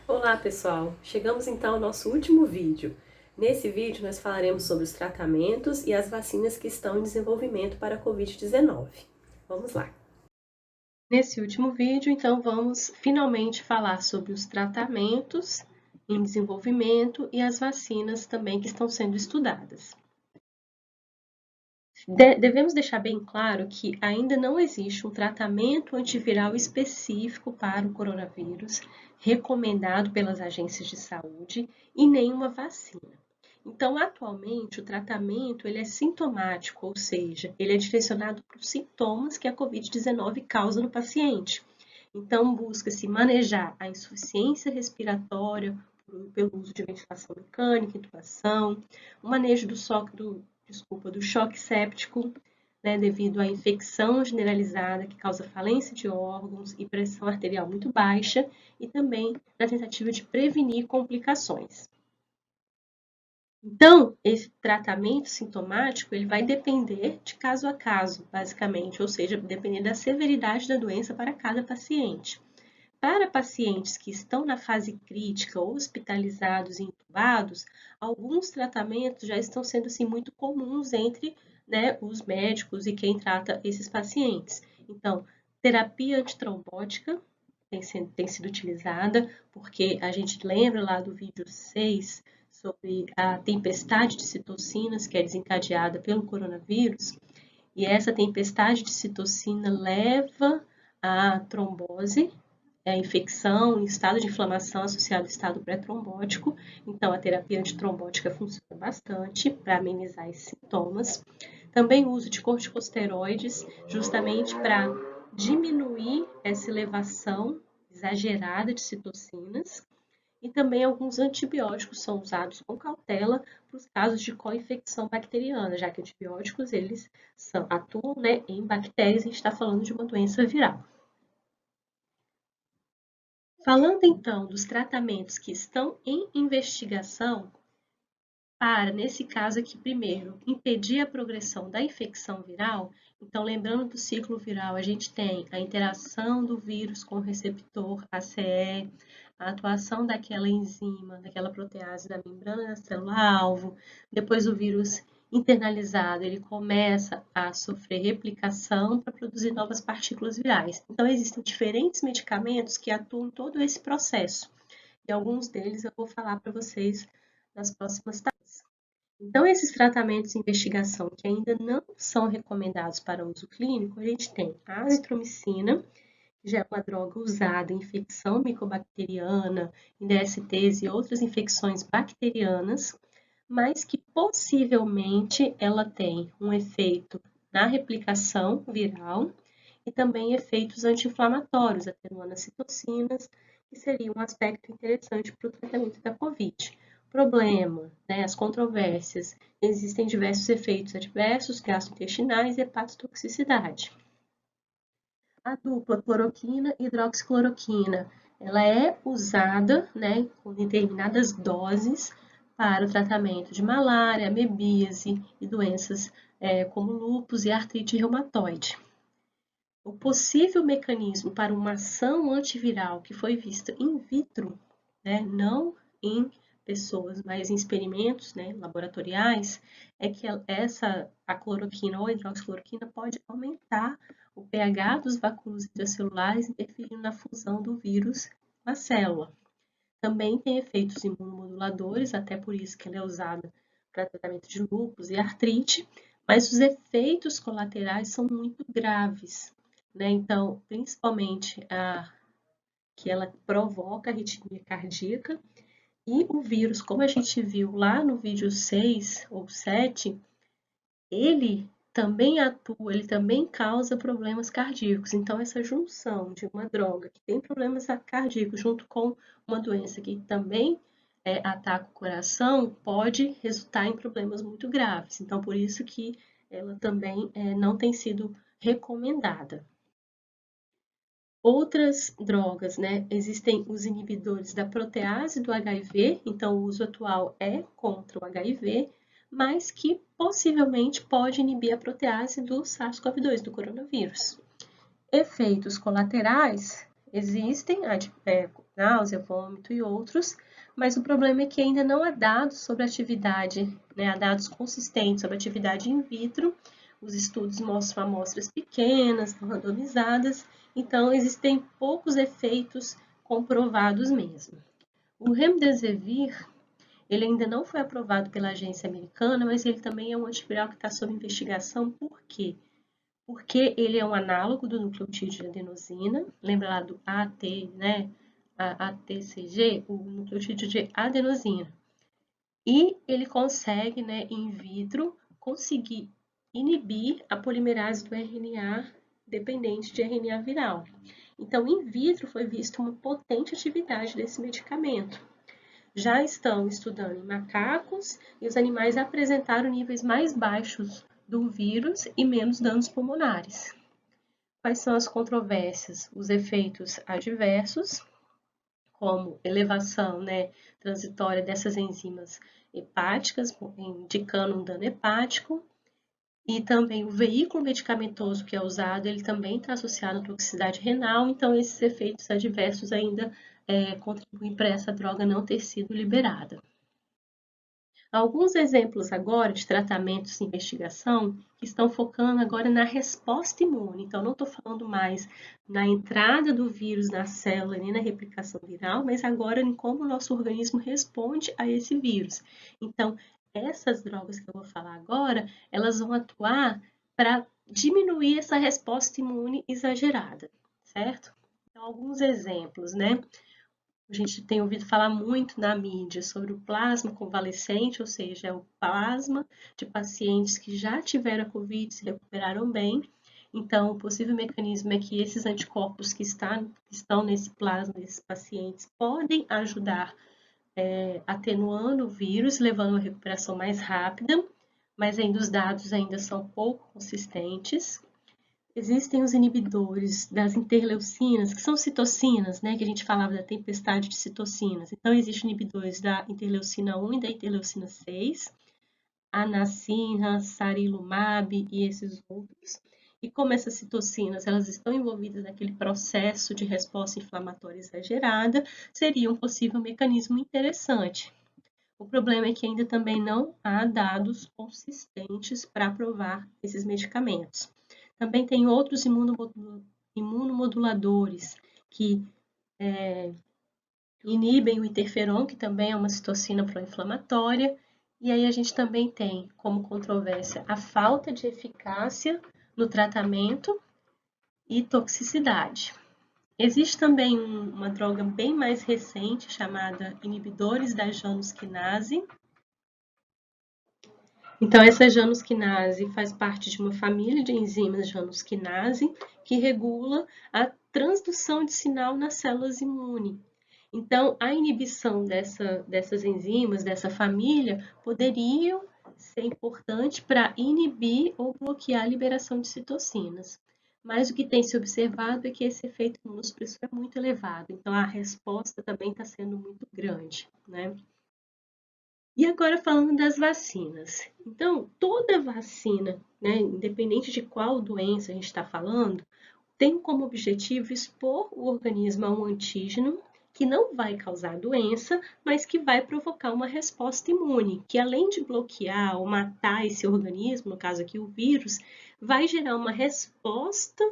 Olá pessoal, chegamos então ao nosso último vídeo. Nesse vídeo nós falaremos sobre os tratamentos e as vacinas que estão em desenvolvimento para a Covid-19. Vamos lá! Nesse último vídeo, então, vamos finalmente falar sobre os tratamentos em desenvolvimento e as vacinas também que estão sendo estudadas. Devemos deixar bem claro que ainda não existe um tratamento antiviral específico para o coronavírus, recomendado pelas agências de saúde, e nenhuma vacina. Então, atualmente, o tratamento ele é sintomático, ou seja, ele é direcionado para os sintomas que a Covid-19 causa no paciente. Então, busca-se manejar a insuficiência respiratória pelo uso de ventilação mecânica, intubação, o manejo do choque séptico, né, devido à infecção generalizada que causa falência de órgãos e pressão arterial muito baixa, e também na tentativa de prevenir complicações. Então, esse tratamento sintomático ele vai depender de caso a caso, basicamente, ou seja, depender da severidade da doença para cada paciente. Para pacientes que estão na fase crítica, hospitalizados e intubados, alguns tratamentos já estão sendo assim, muito comuns entre, né, os médicos e quem trata esses pacientes. Então, terapia antitrombótica tem sido utilizada, porque a gente lembra lá do vídeo 6 sobre a tempestade de citocinas que é desencadeada pelo coronavírus, e essa tempestade de citocina leva à trombose, a infecção, estado de inflamação associado ao estado pré-trombótico. Então, a terapia antitrombótica funciona bastante para amenizar esses sintomas. Também o uso de corticosteroides, justamente para diminuir essa elevação exagerada de citocinas. E também alguns antibióticos são usados com cautela para os casos de co-infecção bacteriana, já que antibióticos eles atuam, né, em bactérias, a gente está falando de uma doença viral. Falando então dos tratamentos que estão em investigação, para, nesse caso aqui, primeiro, impedir a progressão da infecção viral, então, lembrando do ciclo viral, a gente tem a interação do vírus com o receptor ACE, a atuação daquela enzima, daquela protease da membrana da célula-alvo, depois o vírus internalizado, ele começa a sofrer replicação para produzir novas partículas virais. Então, existem diferentes medicamentos que atuam em todo esse processo, e alguns deles eu vou falar para vocês nas próximas tardes. Então, esses tratamentos de investigação que ainda não são recomendados para uso clínico, a gente tem a azitromicina, que já é uma droga usada em infecção micobacteriana, em DSTs e outras infecções bacterianas, mas que possivelmente ela tem um efeito na replicação viral e também efeitos anti-inflamatórios, atenuando as citocinas, que seria um aspecto interessante para o tratamento da COVID. Problema, né, as controvérsias, existem diversos efeitos adversos, gastrointestinais e hepatotoxicidade. A dupla cloroquina e hidroxicloroquina, ela é usada, né, com determinadas doses para o tratamento de malária, amebíase e doenças como lúpus e artrite reumatoide. O possível mecanismo para uma ação antiviral que foi vista in vitro, né, não em pessoas, mas em experimentos, né, laboratoriais, é que a cloroquina ou a hidroxicloroquina pode aumentar o pH dos vacúolos intracelulares, interferindo na fusão do vírus na célula. Também tem efeitos imunomoduladores, até por isso que ela é usada para tratamento de lúpus e artrite, mas os efeitos colaterais são muito graves, né? Então, principalmente que ela provoca arritmia cardíaca, e o vírus, como a gente viu lá no vídeo 6 ou 7, ele também atua, ele também causa problemas cardíacos. Então, essa junção de uma droga que tem problemas cardíacos junto com uma doença que também ataca o coração pode resultar em problemas muito graves. Então, por isso que ela também não tem sido recomendada. Outras drogas, né? Existem os inibidores da protease do HIV, então o uso atual é contra o HIV, mas que possivelmente pode inibir a protease do SARS-CoV-2, do coronavírus. Efeitos colaterais existem, náusea, vômito e outros, mas o problema é que ainda não há dados sobre atividade, né, há dados consistentes sobre atividade in vitro. Os estudos mostram amostras pequenas, não randomizadas, então existem poucos efeitos comprovados mesmo. O Remdesivir, ele ainda não foi aprovado pela agência americana, mas ele também é um antiviral que está sob investigação. Por quê? Porque ele é um análogo do nucleotídeo de adenosina, lembra lá do AT, né? A ATCG, o nucleotídeo de adenosina. E ele consegue, né, in vitro, conseguir inibir a polimerase do RNA dependente de RNA viral. Então, in vitro foi vista uma potente atividade desse medicamento. Já estão estudando em macacos e os animais apresentaram níveis mais baixos do vírus e menos danos pulmonares. Quais são as controvérsias? Os efeitos adversos, como elevação, né, transitória dessas enzimas hepáticas, indicando um dano hepático, e também o veículo medicamentoso que é usado, ele também está associado à toxicidade renal, então esses efeitos adversos ainda contribuem para essa droga não ter sido liberada. Alguns exemplos agora de tratamentos de investigação que estão focando agora na resposta imune. Então, não estou falando mais na entrada do vírus na célula nem na replicação viral, mas agora em como o nosso organismo responde a esse vírus. Então, essas drogas que eu vou falar agora, elas vão atuar para diminuir essa resposta imune exagerada, certo? Então, alguns exemplos, né? A gente tem ouvido falar muito na mídia sobre o plasma convalescente, ou seja, é o plasma de pacientes que já tiveram a Covid e se recuperaram bem. Então, o possível mecanismo é que esses anticorpos que estão nesse plasma desses pacientes podem ajudar atenuando o vírus, levando a uma recuperação mais rápida, mas ainda os dados ainda são pouco consistentes. Existem os inibidores das interleucinas, que são citocinas, né, que a gente falava da tempestade de citocinas. Então, existem inibidores da interleucina 1 e da interleucina 6, anacina, sarilumab e esses outros. E como essas citocinas elas estão envolvidas naquele processo de resposta inflamatória exagerada, seria um possível mecanismo interessante. O problema é que ainda também não há dados consistentes para provar esses medicamentos. Também tem outros imunomoduladores que inibem o interferon, que também é uma citocina pró-inflamatória. E aí a gente também tem como controvérsia a falta de eficácia no tratamento e toxicidade. Existe também uma droga bem mais recente chamada inibidores da Janus quinase. Então, essa Janus quinase faz parte de uma família de enzimas Janus quinase que regula a transdução de sinal nas células imunes. Então, a inibição dessas enzimas, dessa família, poderiam ser importante para inibir ou bloquear a liberação de citocinas. Mas o que tem se observado é que esse efeito imunossupressor é muito elevado, então a resposta também está sendo muito grande, né? E agora falando das vacinas. Então, toda vacina, né, independente de qual doença a gente está falando, tem como objetivo expor o organismo a um antígeno que não vai causar doença, mas que vai provocar uma resposta imune, que além de bloquear ou matar esse organismo, no caso aqui o vírus, vai gerar uma resposta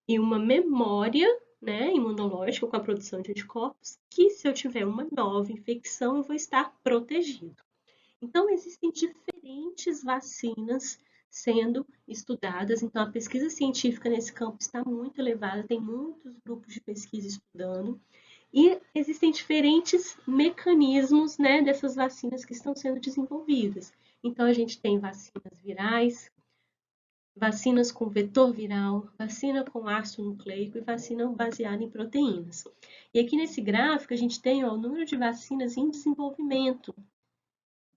e uma memória, né, imunológica com a produção de anticorpos, que se eu tiver uma nova infecção, eu vou estar protegido. Então, existem diferentes vacinas sendo estudadas, então a pesquisa científica nesse campo está muito elevada, tem muitos grupos de pesquisa estudando, e existem diferentes mecanismos, né, dessas vacinas que estão sendo desenvolvidas. Então, a gente tem vacinas virais, vacinas com vetor viral, vacina com ácido nucleico e vacina baseada em proteínas. E aqui nesse gráfico, a gente tem o número de vacinas em desenvolvimento.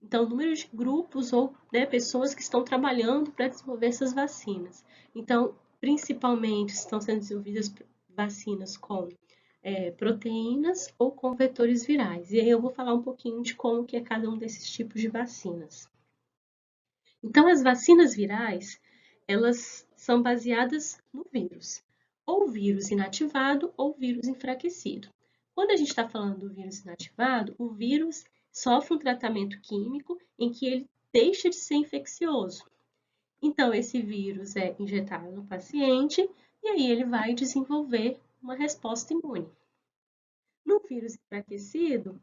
Então, o número de grupos ou, né, pessoas que estão trabalhando para desenvolver essas vacinas. Então, principalmente estão sendo desenvolvidas vacinas com proteínas ou com vetores virais. E aí eu vou falar um pouquinho de como que é cada um desses tipos de vacinas. Então, as vacinas virais, elas são baseadas no vírus, ou vírus inativado ou vírus enfraquecido. Quando a gente está falando do vírus inativado, o vírus sofre um tratamento químico em que ele deixa de ser infeccioso. Então, esse vírus é injetado no paciente e aí ele vai desenvolver uma resposta imune. No vírus enfraquecido,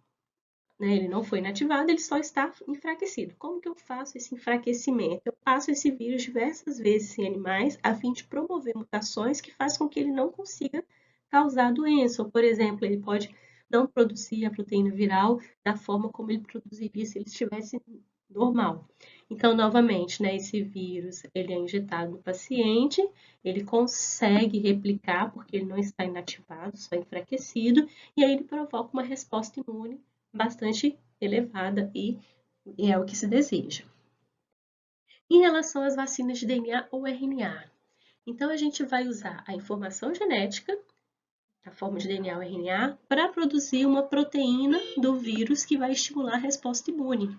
né, ele não foi inativado, ele só está enfraquecido. Como que eu faço esse enfraquecimento? Eu passo esse vírus diversas vezes em animais a fim de promover mutações que fazem com que ele não consiga causar doença. Ou, por exemplo, ele pode não produzir a proteína viral da forma como ele produziria se ele estivesse normal. Então, novamente, né, esse vírus ele é injetado no paciente, ele consegue replicar porque ele não está inativado, só enfraquecido, e aí ele provoca uma resposta imune bastante elevada e é o que se deseja. Em relação às vacinas de DNA ou RNA, então a gente vai usar a informação genética, a forma de DNA ou RNA, para produzir uma proteína do vírus que vai estimular a resposta imune.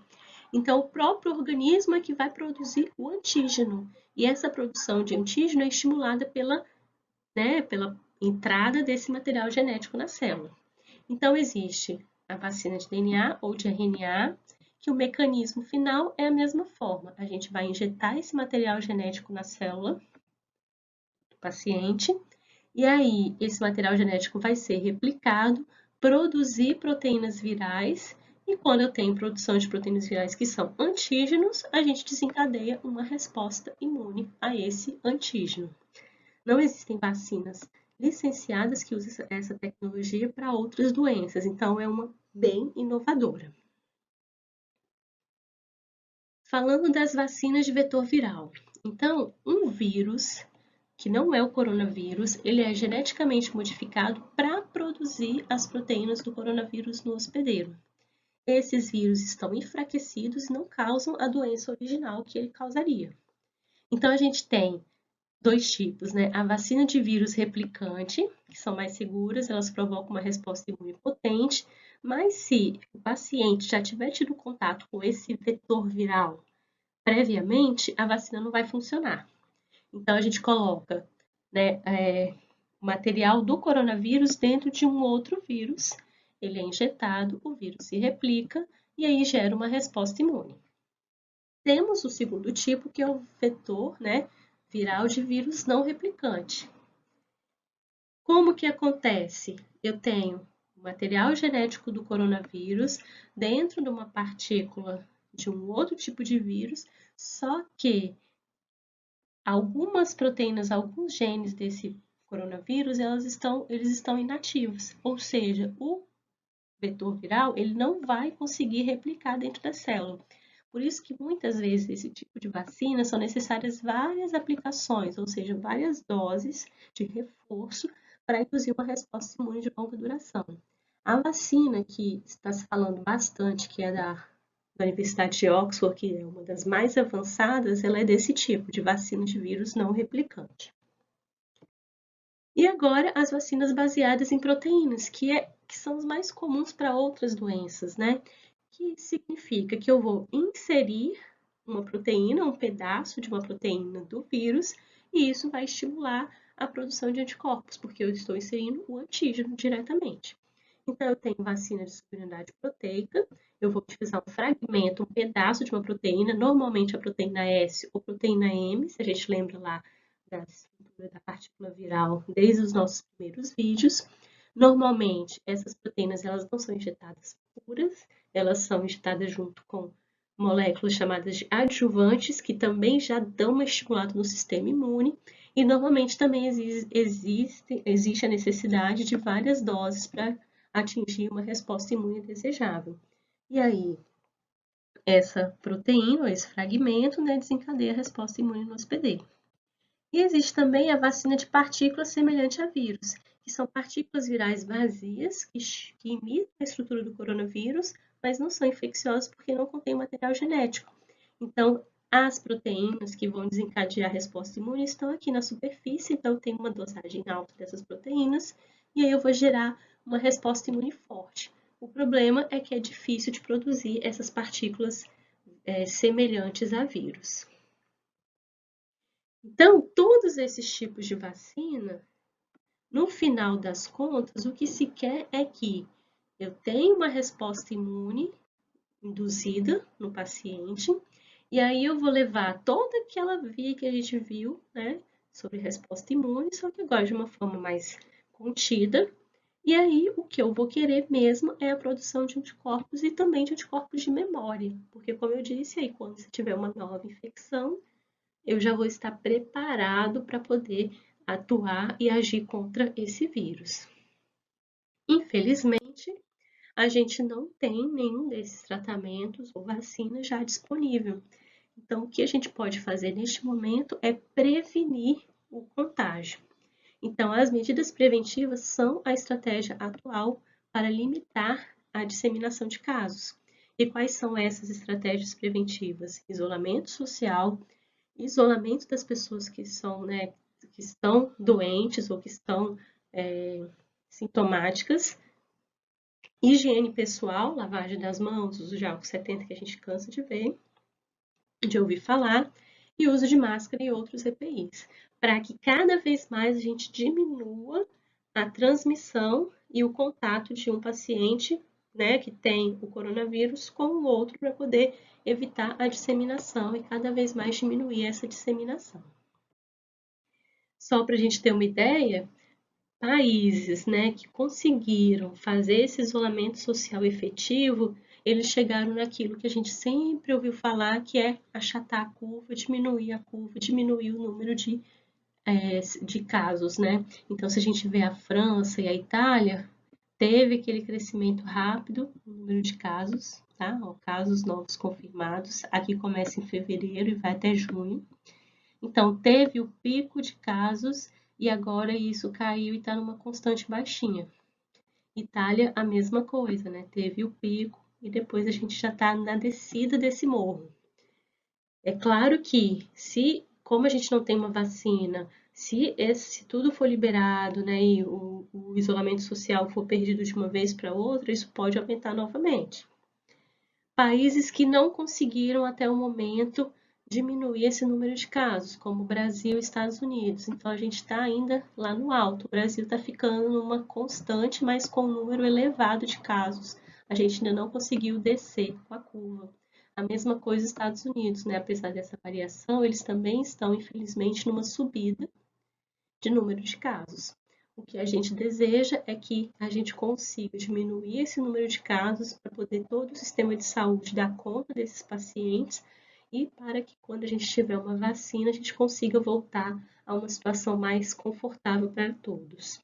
Então, o próprio organismo é que vai produzir o antígeno, e essa produção de antígeno é estimulada pela entrada desse material genético na célula. Então, existe a vacina de DNA ou de RNA, que o mecanismo final é a mesma forma. A gente vai injetar esse material genético na célula do paciente, e aí esse material genético vai ser replicado, produzir proteínas virais, e quando eu tenho produção de proteínas virais que são antígenos, a gente desencadeia uma resposta imune a esse antígeno. Não existem vacinas licenciadas que usam essa tecnologia para outras doenças, então é uma bem inovadora. Falando das vacinas de vetor viral. Então, um vírus, que não é o coronavírus, ele é geneticamente modificado para produzir as proteínas do coronavírus no hospedeiro. Esses vírus estão enfraquecidos e não causam a doença original que ele causaria. Então, a gente tem dois tipos, né? A vacina de vírus replicante, que são mais seguras, elas provocam uma resposta imune potente, mas se o paciente já tiver tido contato com esse vetor viral previamente, a vacina não vai funcionar. Então, a gente coloca, né, o material do coronavírus dentro de um outro vírus, ele é injetado, o vírus se replica e aí gera uma resposta imune. Temos o segundo tipo, que é o vetor, né, viral de vírus não replicante. Como que acontece? Eu tenho o material genético do coronavírus dentro de uma partícula de um outro tipo de vírus, só que algumas proteínas, alguns genes desse coronavírus, eles estão inativos, ou seja, o vetor viral ele não vai conseguir replicar dentro da célula. Por isso que muitas vezes esse tipo de vacina são necessárias várias aplicações, ou seja, várias doses de reforço para induzir uma resposta imune de longa duração. A vacina que está se falando bastante, que é da Universidade de Oxford, que é uma das mais avançadas, ela é desse tipo, de vacina de vírus não replicante. E agora as vacinas baseadas em proteínas, que são as mais comuns para outras doenças, né? Que significa que eu vou inserir uma proteína, um pedaço de uma proteína do vírus, e isso vai estimular a produção de anticorpos, porque eu estou inserindo o antígeno diretamente. Então, eu tenho vacina de subunidade proteica, eu vou utilizar um fragmento, um pedaço de uma proteína, normalmente a proteína S ou proteína M, se a gente lembra lá da estrutura da partícula viral desde os nossos primeiros vídeos. Normalmente, essas proteínas elas não são injetadas puras, elas são injetadas junto com moléculas chamadas de adjuvantes, que também já dão uma estimulada no sistema imune, e normalmente também existe a necessidade de várias doses para atingir uma resposta imune desejável. E aí, essa proteína, esse fragmento, né, desencadeia a resposta imune no hospedeiro. E existe também a vacina de partículas semelhante a vírus, que são partículas virais vazias que imitam a estrutura do coronavírus, mas não são infecciosas porque não contêm material genético. Então, as proteínas que vão desencadear a resposta imune estão aqui na superfície, então tem uma dosagem alta dessas proteínas, e aí eu vou gerar uma resposta imune forte. O problema é que é difícil de produzir essas partículas semelhantes a vírus. Então, todos esses tipos de vacina No final das contas, o que se quer é que eu tenha uma resposta imune induzida no paciente, e aí eu vou levar toda aquela via que a gente viu, né, sobre resposta imune, só que agora de uma forma mais contida. E aí o que eu vou querer mesmo é a produção de anticorpos e também de anticorpos de memória, porque como eu disse, aí quando você tiver uma nova infecção, eu já vou estar preparado para poder atuar e agir contra esse vírus. Infelizmente, a gente não tem nenhum desses tratamentos ou vacinas já disponível. Então, o que a gente pode fazer neste momento é prevenir o contágio. Então, as medidas preventivas são a estratégia atual para limitar a disseminação de casos. E quais são essas estratégias preventivas? Isolamento social, isolamento das pessoas que são, né, que estão doentes ou que estão sintomáticas, higiene pessoal, lavagem das mãos, uso de álcool 70 que a gente cansa de ver, de ouvir falar, e uso de máscara e outros EPIs, para que cada vez mais a gente diminua a transmissão e o contato de um paciente, né, que tem o coronavírus com o outro para poder evitar a disseminação e cada vez mais diminuir essa disseminação. Só para a gente ter uma ideia, países, né, que conseguiram fazer esse isolamento social efetivo, eles chegaram naquilo que a gente sempre ouviu falar, que é achatar a curva, diminuir o número de casos, né? Então, se a gente vê a França e a Itália, teve aquele crescimento rápido no número de casos, tá? Ó, casos novos confirmados. Aqui começa em fevereiro e vai até junho. Então, teve o pico de casos e agora isso caiu e está numa constante baixinha. Itália, a mesma coisa, né? Teve o pico e depois a gente já está na descida desse morro. É claro que, como a gente não tem uma vacina, se tudo for liberado, né, e o isolamento social for perdido de uma vez para outra, isso pode aumentar novamente. Países que não conseguiram até o momento diminuir esse número de casos, como o Brasil e Estados Unidos. Então, a gente está ainda lá no alto. O Brasil está ficando numa constante, mas com um número elevado de casos. A gente ainda não conseguiu descer com a curva. A mesma coisa nos Estados Unidos, né? Apesar dessa variação, eles também estão, infelizmente, numa subida de número de casos. O que a gente deseja é que a gente consiga diminuir esse número de casos para poder todo o sistema de saúde dar conta desses pacientes e para que quando a gente tiver uma vacina, a gente consiga voltar a uma situação mais confortável para todos.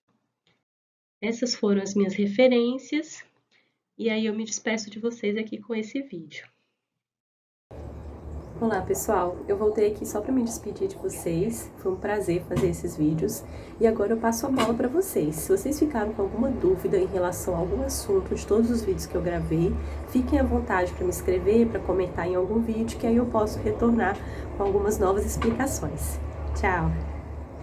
Essas foram as minhas referências e aí eu me despeço de vocês aqui com esse vídeo. Olá pessoal, eu voltei aqui só para me despedir de vocês, foi um prazer fazer esses vídeos e agora eu passo a bola para vocês. Se vocês ficaram com alguma dúvida em relação a algum assunto de todos os vídeos que eu gravei, fiquem à vontade para me escrever, para comentar em algum vídeo que aí eu posso retornar com algumas novas explicações. Tchau!